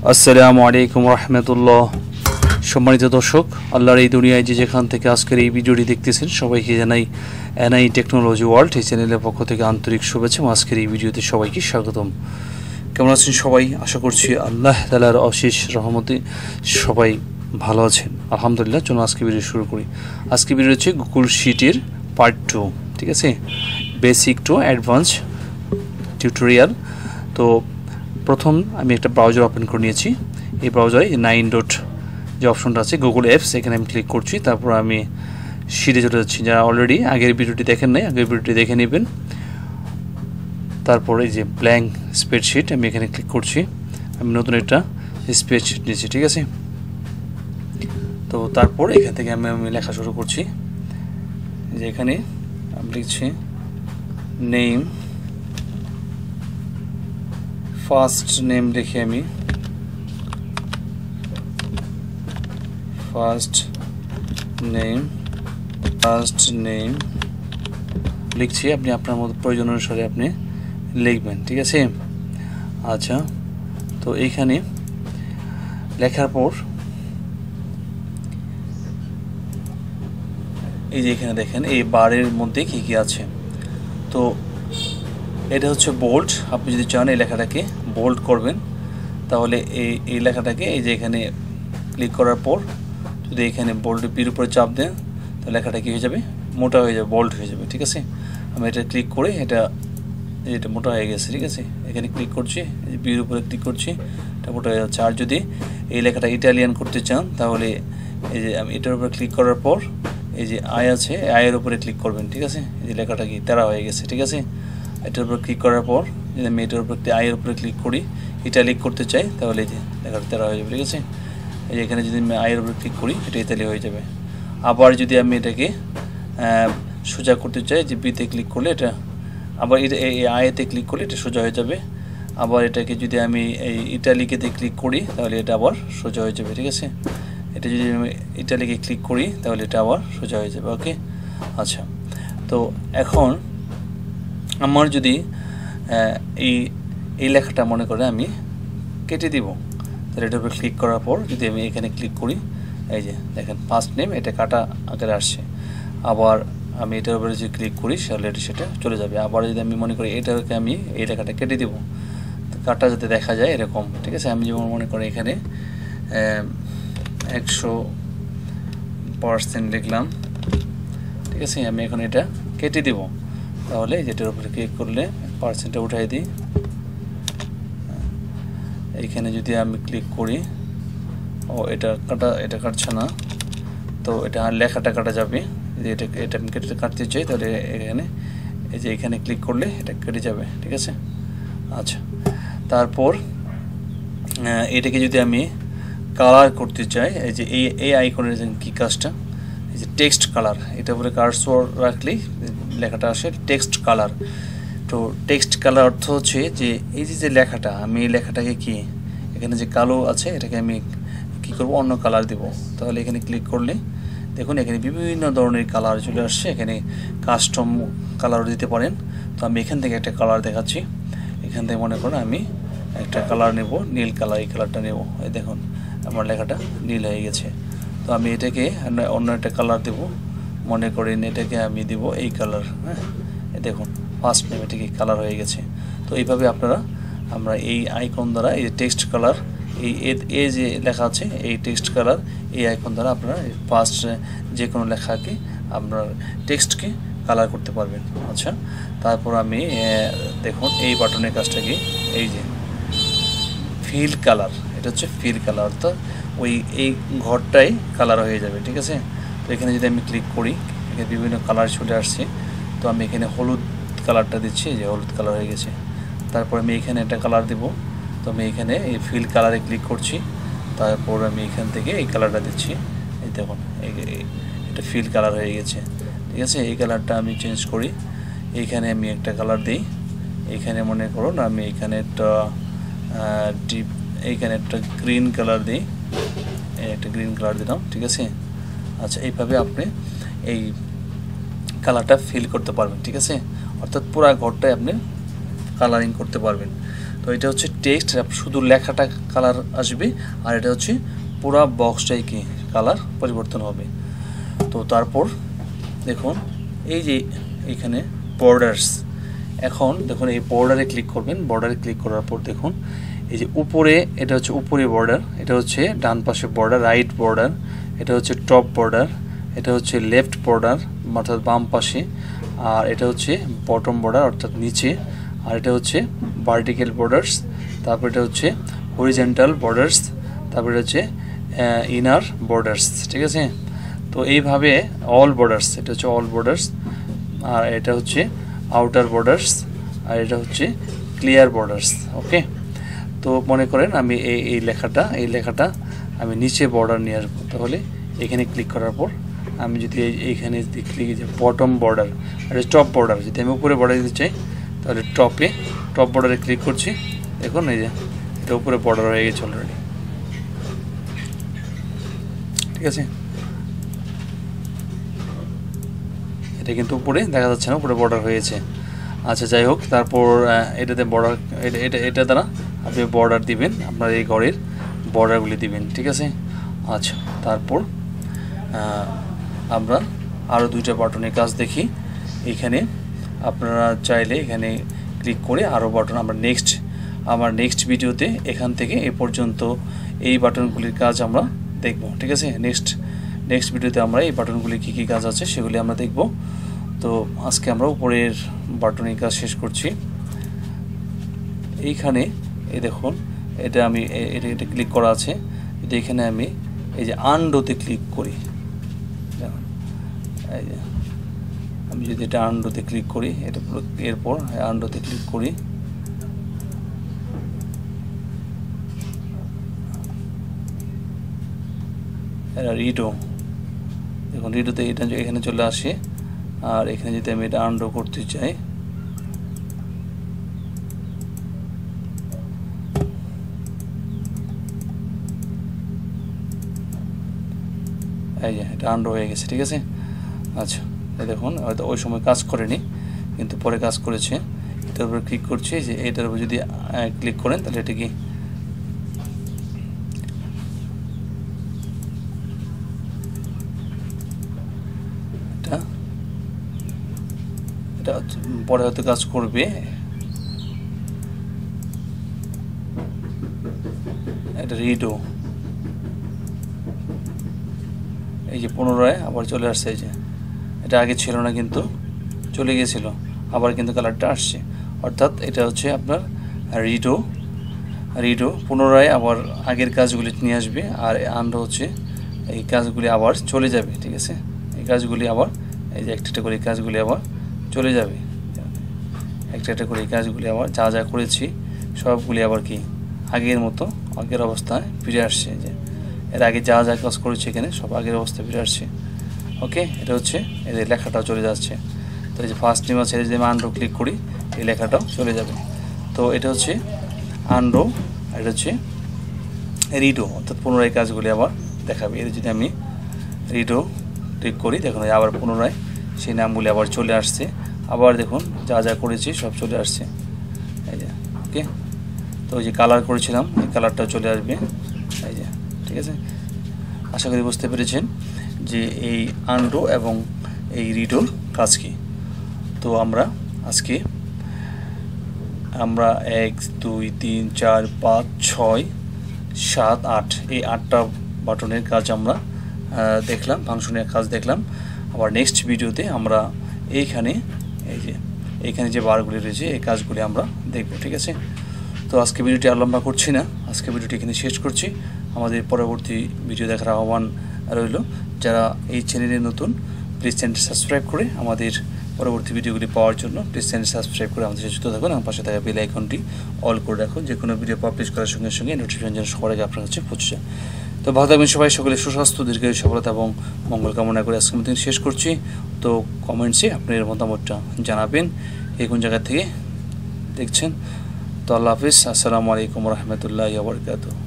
আসসালামু আলাইকুম রহমতুল্লাহ। সম্মানিত দর্শক, আল্লাহর এই দুনিয়ায় যে যেখান থেকে আজকের এই ভিডিওটি দেখতেছেন সবাইকে জানাই এনআই টেকনোলজি ওয়ার্ল্ড এই চ্যানেলের পক্ষ থেকে আন্তরিক শুভেচ্ছা। আজকের এই ভিডিওতে সবাইকে স্বাগতম। কেমন আছেন সবাই? আশা করছি আল্লাহ তাআলার অশেষ রহমতে সবাই ভালো আছেন আলহামদুলিল্লাহ। চলুন আজকে ভিডিও শুরু করি। আজকে ভিডিও হচ্ছে গুগল শিটের পার্ট 2, ঠিক আছে, বেসিক টু অ্যাডভান্স টিউটোরিয়াল। তো প্রথম আমি একটা ব্রাউজার ওপেন করে নিয়েছি। এই ব্রাউজারে 9 ডট যে অপশনটা আছে গুগল অ্যাপস, এখানে আমি ক্লিক করছি। তারপর আমি শিটে চলে যাচ্ছি। যারা অলরেডি আগের ভিডিওটি দেখেন নাই, আগের ভিডিওটি দেখে নেবেন। তারপরে এই যে ব্ল্যাঙ্ক স্প্রেডশিট, আমি এখানে ক্লিক করছি। আমি নতুন একটা স্প্রেডশিট নিয়েছি, ঠিক আছে। তো তারপর এখান থেকে আমি লেখা শুরু করছি। যে এখানে আমি লিখছি নেম, ফার্স্ট নেম লিখে আমি ফার্স্ট নেম লিখছি। আপনি আপনার মতো প্রয়োজন অনুসারে আপনি লিখবেন, ঠিক আছে। আচ্ছা, তো এইখানে লেখার পর এই যে এখানে দেখেন এই বারের মধ্যে কি কি আছে। তো এটা হচ্ছে বোল্ড। আপনি যদি চান এই লেখাটাকে বোল্ড করবেন, তাহলে এই লেখাটাকে এই যে এখানে ক্লিক করার পর যদি এখানে বোল্ড পির উপরে চাপ দেন, তো লেখাটা কী হয়ে যাবে? মোটা হয়ে যাবে, বোল্ড হয়ে যাবে, ঠিক আছে। আমি এটা ক্লিক করে এটা মোটা হয়ে গেছে, ঠিক আছে। এখানে ক্লিক করছি, এই পির উপরে ক্লিক করছি, এটা মোটা হয়ে যাচ্ছে। আর যদি এই লেখাটা ইটালিয়ান করতে চান, তাহলে এই যে আমি এটার উপরে ক্লিক করার পর এই যে আই আছে, আয়ের উপরে ক্লিক করবেন, ঠিক আছে। এই যে লেখাটা কি তেরা হয়ে গেছে, ঠিক আছে। এটার উপর ক্লিক করার পর যদি আমি এটার উপর আয়ের উপরে ক্লিক করি, ইটালিক করতে চাই, তাহলে এই যে লেখাটা তেরা হয়ে যাবে, ঠিক আছে। এই যে এখানে যদি আমি আয়ের উপরে ক্লিক করি, এটা ইতালি হয়ে যাবে। আবার যদি আমি এটাকে সোজা করতে চাই, যে বিতে ক্লিক করলে এটা আবার এই আয়েতে ক্লিক করলে এটা সোজা হয়ে যাবে। আবার এটাকে যদি আমি এই ইটালিকেতে ক্লিক করি, তাহলে এটা আবার সোজা হয়ে যাবে, ঠিক আছে। এটা যদি আমি ইটালিকে ক্লিক করি, তাহলে এটা আবার সোজা হয়ে যাবে, ওকে। আচ্ছা, তো এখন আমার যদি এই লেখাটা মনে করে আমি কেটে দিব, তাহলে এটার উপরে ক্লিক করার পর যদি আমি এখানে ক্লিক করি, এই যে দেখেন ফার্স্ট নেম এটা কাটা আকারে আসছে। আবার আমি এটার উপরে যদি ক্লিক করি, তাহলে সেটা চলে যাবে। আবার যদি আমি মনে করি এটাকে আমি এই লেখাটা কেটে দেবো, কাটা যাতে দেখা যায় এরকম, ঠিক আছে। আমি যেমন মনে করি এখানে 100% লিখলাম, ঠিক আছে। আমি এখন এটা কেটে দিব, তাহলে যেটার উপরে ক্লিক করলে পার্সেন্টটা উঠাই দিই। এইখানে যদি আমি ক্লিক করি, এটা কাটছে না, তো এটা লেখাটা কাটা যাবে। যদি এটা আমি কাটতে চাই, তাহলে এখানে এই যে এখানে ক্লিক করলে এটা কেটে যাবে, ঠিক আছে। আচ্ছা, তারপর এটাকে যদি আমি কালার করতে চাই, এই যে এই আইকনের কি কাজটা, এই যে টেক্সট কালার, এটা উপরে কার্সর রাখলেই লেখাটা আসে টেক্সট কালার। তো টেক্সট কালার অর্থ হচ্ছে যে এই যে লেখাটা, আমি এই লেখাটাকে কি এখানে যে কালো আছে, এটাকে আমি কি করব, অন্য কালার দেব। তাহলে এখানে ক্লিক করলে দেখুন এখানে বিভিন্ন ধরনের কালার চলে আসছে। এখানে কাস্টম কালার দিতে পারেন। তো আমি এখান থেকে একটা কালার দেখাচ্ছি। এখান থেকে মনে করুন আমি একটা কালার নেব, নীল কালার, এই কালারটা নেব। এই দেখুন আমার লেখাটা নীল হয়ে গেছে। তো আমি এটাকে অন্য একটা কালার দেব, মনে করেন এটাকে আমি দেব এই কালার, হ্যাঁ। দেখুন ফার্স্ট নেম এটাকে কালার হয়ে গেছে। তো এইভাবে আমরা এই আইকন দ্বারা এই টেক্সট কালার, এই যে লেখা আছে এই টেক্সট কালার, এই আইকন দ্বারা আপনারা ফার্স্ট যে কোনো লেখাকে আপনার টেক্সটকে কালার করতে পারবেন। আচ্ছা, তারপর আমি দেখুন এই বাটনের কাজটা কি, এই যে ফিল কালার, এটা হচ্ছে ফিল কালার, অর্থাৎ এই ঘরটাই কালার হয়ে যাবে, ঠিক আছে। তো এখানে যদি আমি ক্লিক করি, এখানে বিভিন্ন কালার চলে আসছে। তো আমি এখানে হলুদ কালারটা দিচ্ছি, যে হলুদ কালার হয়ে গেছে। তারপর আমি এখানে একটা কালার দেব। তো আমি এখানে এই ফিল কালারে ক্লিক করছি। তারপর আমি এখান থেকে এই কালারটা দিচ্ছি। এই দেখুন এটা ফিল কালার হয়ে গেছে, ঠিক আছে। এই কালারটা আমি চেঞ্জ করি। এইখানে আমি একটা কালার দিই। এইখানে মনে করুন আমি এখানে একটা ডিপ, এইখানে একটা গ্রিন কালার দিই, একটা গ্রিন কালার দিলাম, ঠিক আছে। আচ্ছা, এইভাবে আপনি এই কালারটা ফিল করতে পারবেন, ঠিক আছে। অর্থাৎ পুরো ঘরটাই আপনি কালারিং করতে পারবেন। তো এটা হচ্ছে টেক্সট, শুধু লেখাটা কালার আসবে, আর এটা হচ্ছে পুরো বক্সটাই কি কালার পরিবর্তন হবে। তো তারপর দেখুন এই যে এখানে বর্ডার্স, এখন দেখুন এই বর্ডারে ক্লিক করবেন। বর্ডারে ক্লিক করার পর দেখুন এই যে উপরে, এটা হচ্ছে উপরে বর্ডার, এটা হচ্ছে ডান পাশে বর্ডার, রাইট বর্ডার, এটা হচ্ছে টপ বর্ডার, এটা হচ্ছে লেফট বর্ডার অর্থাৎ বাম পাশে, আর এটা হচ্ছে বটম বর্ডার অর্থাৎ নিচে, আর এটা হচ্ছে ভার্টিক্যাল বর্ডার্স, তারপর এটা হচ্ছে হরিজেন্টাল বর্ডার্স, তারপরে হচ্ছে ইনার বর্ডার্স। ঠিক আছে, তো এইভাবে অল বর্ডার্স, এটা হচ্ছে অল বর্ডার্স, আর এটা হচ্ছে আউটার বর্ডার্স, আর এটা হচ্ছে ক্লিয়ার বর্ডার্স। ওকে, তো মনে করেন আমি এই লেখাটা আমি নিচে বর্ডার নিয়ে আসবো, তাহলে এখানে ক্লিক করার পর আমি যদি এইখানে ক্লিক যে বটম বর্ডার আর টপ বর্ডার, যদি আমি উপরে বর্ডার দিতে চাই তাহলে টপ বর্ডারে ক্লিক করছি। দেখুন এই যে এটা উপরে বর্ডার হয়ে গেছে অলরেডি। ঠিক আছে, এটা কিন্তু উপরে দেখা যাচ্ছে না, উপরে বর্ডার হয়েছে। আচ্ছা যাই হোক, তারপর এটাতে বর্ডার, এটা দ্বারা আপনি বর্ডার দিবেন, আপনার এই ঘরের বর্ডারগুলি দিবেন। ঠিক আছে, আচ্ছা তারপর আমরা আরও দুইটা বাটনের কাজ দেখি। এখানে আপনারা চাইলে এখানে ক্লিক করে আরও বাটন আমার নেক্সট ভিডিওতে এখান থেকে এ পর্যন্ত এই বাটনগুলির কাজ আমরা দেখব। ঠিক আছে, নেক্সট ভিডিওতে আমরা এই বাটনগুলি কী কী কাজ আছে সেগুলি আমরা দেখব। তো আজকে আমরা উপরের বাটনের কাজ শেষ করছি। এইখানে এই দেখুন, এটা আমি এটা ক্লিক করা আছে, যদি এখানে আমি এই যে আনডোতে ক্লিক করি, এই যে আমি যদি এটা আনডোতে ক্লিক করি, এটা পুরো এরপর আনডোতে ক্লিক করি, এটা রিডো, দেখুন রিডোতে এটা এখানে চলে আসে, আর এখানে যদি আমি এটা আনডো করতে চাই, এই যে এটা আনডো হয়ে গেছে। ঠিক আছে, আচ্ছা দেখুন হয়তো ওই সময় কাজ করেনি কিন্তু পরে কাজ করেছে। এটার উপরে ক্লিক করছি, যে এটার উপর যদি ক্লিক করেন তাহলে এটা কি এটা পরে হয়তো কাজ করবে। এটা রিডো, এই যে পুনরায় আবার চলে আসছে, এই যে এটা আগে ছিল না কিন্তু চলে গিয়েছিল, আবার কিন্তু কালারটা আসছে, অর্থাৎ এটা হচ্ছে আপনার রিডো পুনরায় আবার আগের কাজগুলি নিয়ে আসবে, আর আনডো হচ্ছে এই কাজগুলি আবার চলে যাবে। ঠিক আছে, এই কাজগুলি আবার এই যে একটা করে কাজগুলি আবার চলে যাবে, একটা করে এই কাজগুলি আবার যা করেছি সবগুলি আবার কি আগের মতো আগের অবস্থায় ফিরে আসছে। যে এর আগে যা কাজ করেছে এখানে সব আগের অবস্থায় ফিরে আসছে। ওকে, এটা হচ্ছে এই যে লেখাটাও চলে যাচ্ছে। তো এই যে ফার্স্ট নেম আছে, যদি আমি আনডো ক্লিক করি এই লেখাটাও চলে যাবে। তো এটা হচ্ছে আনডো, এটা হচ্ছে রিডো, অর্থাৎ পুনরায় কাজগুলি আবার দেখাবে। এর যদি আমি রিডো ক্লিক করি, দেখুন আবার পুনরায় সেই নামগুলি আবার চলে আসছে, আবার দেখুন যা করেছি সব চলে আসছে। এই যে ওকে, তো ওই যে কালার করেছিলাম এই কালারটাও চলে আসবে। এই যে ঠিক আছে, আশা করি বুঝতে পেরেছেন যে এই আনডো এবং এই রিডোর কাজ কি। তো আজকে আমরা 1 2 3 4 5 6 7 8 এই 8টা বাটনের কাজ আমরা দেখলাম, ফাংশনের কাজ দেখলাম। আবার নেক্সট ভিডিওতে আমরা এইখানে যে বারগুলি রয়েছে এই কাজগুলি আমরা দেখব। ঠিক আছে, তো আজকে ভিডিওটি আর লম্বা করছি না, আজকে ভিডিওটি এখানে শেষ করছি। আমাদের পরবর্তী ভিডিও দেখার আহ্বান রইল। যারা এই চ্যানেলে নতুন, প্লিজ চ্যানেলটি সাবস্ক্রাইব করে আমাদের পরবর্তী ভিডিওগুলি পাওয়ার জন্য প্লিজ চ্যানেল সাবস্ক্রাইব করে আমাদের সাথে যুক্ত থাকুন এবং পাশে থাকা বেল আইকনটি অল করে রাখুন, যে কোনো ভিডিও পাবলিশ করার সঙ্গে সঙ্গে নোটিফিকেশন যেন সবার আগে আপনার কাছে পৌঁছে যায়। তো ভালো থাকবেন সবাই, সকলে সুস্বাস্থ্য, দীর্ঘায়ু, সফলতা এবং মঙ্গল কামনা করে আজকের মতো শেষ করছি। তো কমেন্টসে আপনার মতামতটা জানাবেন, কোন জায়গা থেকে দেখছেন। তো আল্লাহ হাফিজ, আসসালামু আলাইকুম রহমতুল্লাহি ওয়া বারাকাতুহু।